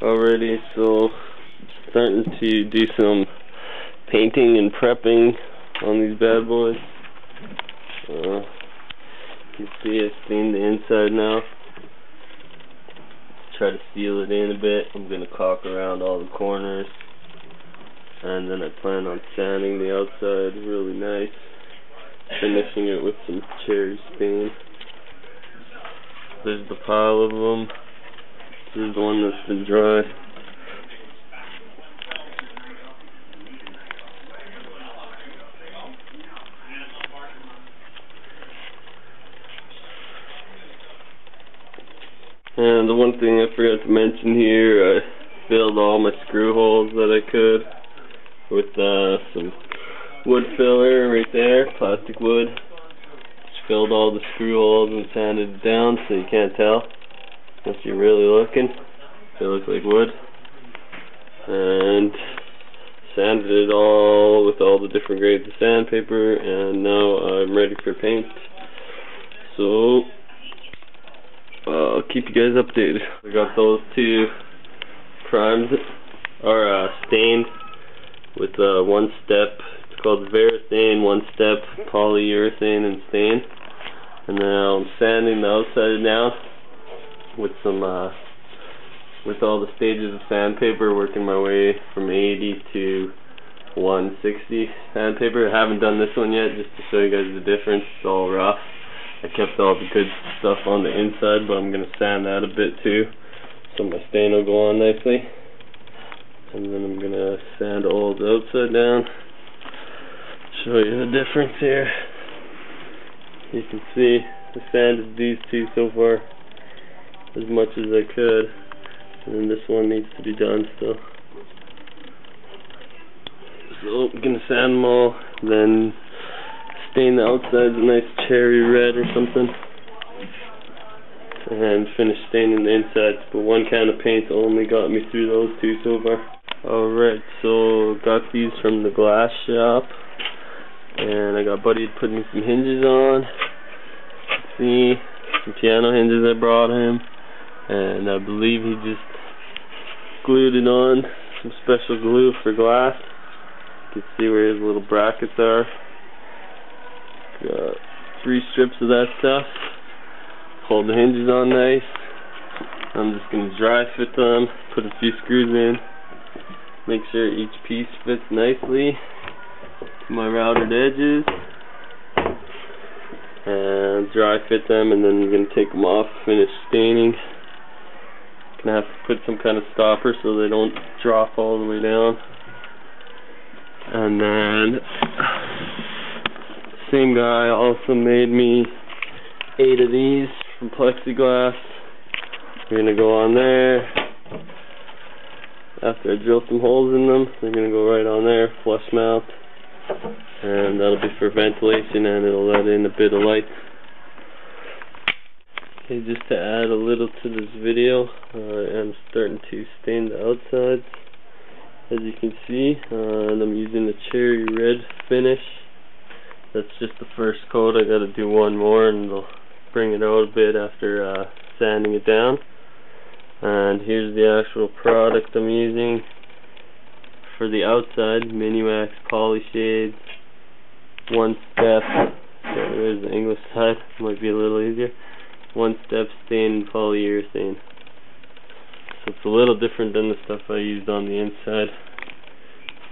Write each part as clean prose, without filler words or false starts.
already, so starting to do some painting and prepping on these bad boys. You can see I stained the inside now. Try to seal it in a bit. I'm going to caulk around all the corners, and then I plan on sanding the outside really nice, finishing it with some cherry stain. There's the pile of them. This is the one that's been dry. And the one thing I forgot to mention here, I filled all my screw holes that I could with some wood filler right there, plastic wood. Just filled all the screw holes and sanded it down so you can't tell unless you're really looking. They look like wood. And sanded it all with all the different grades of sandpaper, and now I'm ready for paint. So I'll keep you guys updated. I got those two primed or stained with one step. It's called Veristain, one step polyurethane and stain. And now I'm sanding the outside down with some with all the stages of sandpaper, working my way from 80 to 160 sandpaper. I haven't done this one yet, just to show you guys the difference. It's all rough. I kept all the good stuff on the inside, but I'm going to sand that a bit too, so my stain will go on nicely. And then I'm going to sand all the outside down. Show you the difference here. You can see I sanded these two so far as much as I could, and then this one needs to be done still. So I'm going to sand them all, then stain the outsides a nice cherry red or something, and finish staining the insides. But one can of paint only got me through those two so far. Alright, so got these from the glass shop, and I got Buddy putting some hinges on. See, some piano hinges I brought him, and I believe he just glued it on, some special glue for glass. You can see where his little brackets are. Got 3 strips of that stuff. Hold the hinges on nice. I'm just going to dry fit them, put a few screws in, make sure each piece fits nicely to my routed edges, and dry fit them, and then I'm going to take them off, finish staining. Gonna have to put some kind of stopper so they don't drop all the way down. And then same guy also made me 8 of these from plexiglass. We're gonna go on there. After I drill some holes in them, they're gonna go right on there, flush mount, and that'll be for ventilation, and it'll let in a bit of light. Okay, just to add a little to this video, I'm starting to stain the outsides, as you can see, and I'm using the cherry red finish. That's just the first coat. I gotta do one more, and it'll bring it out a bit after sanding it down. And here's the actual product I'm using for the outside: Minimax Poly Shades, one step. There's the English side, might be a little easier. One step stain polyurethane. So it's a little different than the stuff I used on the inside.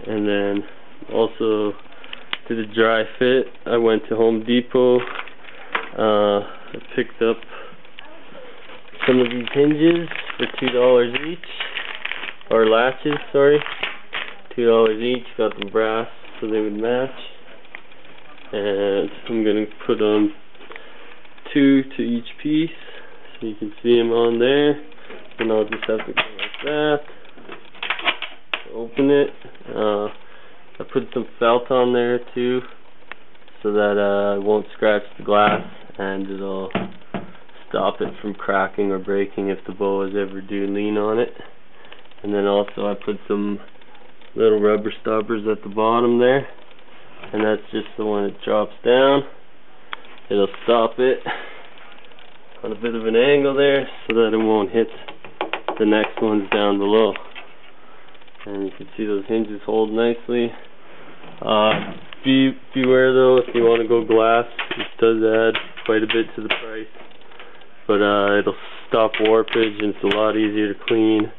And then also to the dry fit, I went to Home Depot. I picked up some of these hinges for $2 each, or latches, sorry, $2 each. Got them brass so they would match, and I'm gonna put on 2 to each piece so you can see them on there. And I'll just have to go like that, open it. I put some felt on there too, so that it won't scratch the glass, and it'll stop it from cracking or breaking if the boas ever do lean on it. And then also I put some little rubber stoppers at the bottom there, and that's just so when it drops down, it'll stop it on a bit of an angle there so that it won't hit the next one's down below. And you can see those hinges hold nicely. Beware though, if you want to go glass, it does add quite a bit to the price. But it'll stop warpage and it's a lot easier to clean.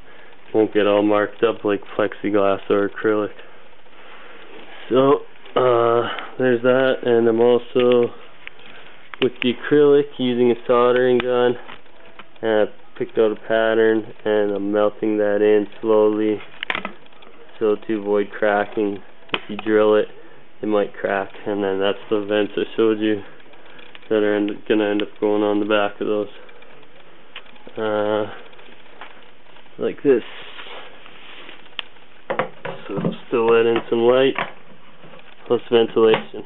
Won't get all marked up like plexiglass or acrylic. So there's that, and I'm also with the acrylic using a soldering gun, and I picked out a pattern and I'm melting that in slowly so to avoid cracking. If you drill it, it might crack, and then that's the vents I showed you that are gonna end up going on the back of those. Like this. So it'll still let in some light plus ventilation.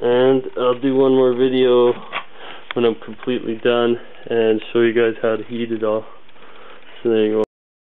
And I'll do one more video when I'm completely done and show you guys how to heat it all. So there you go.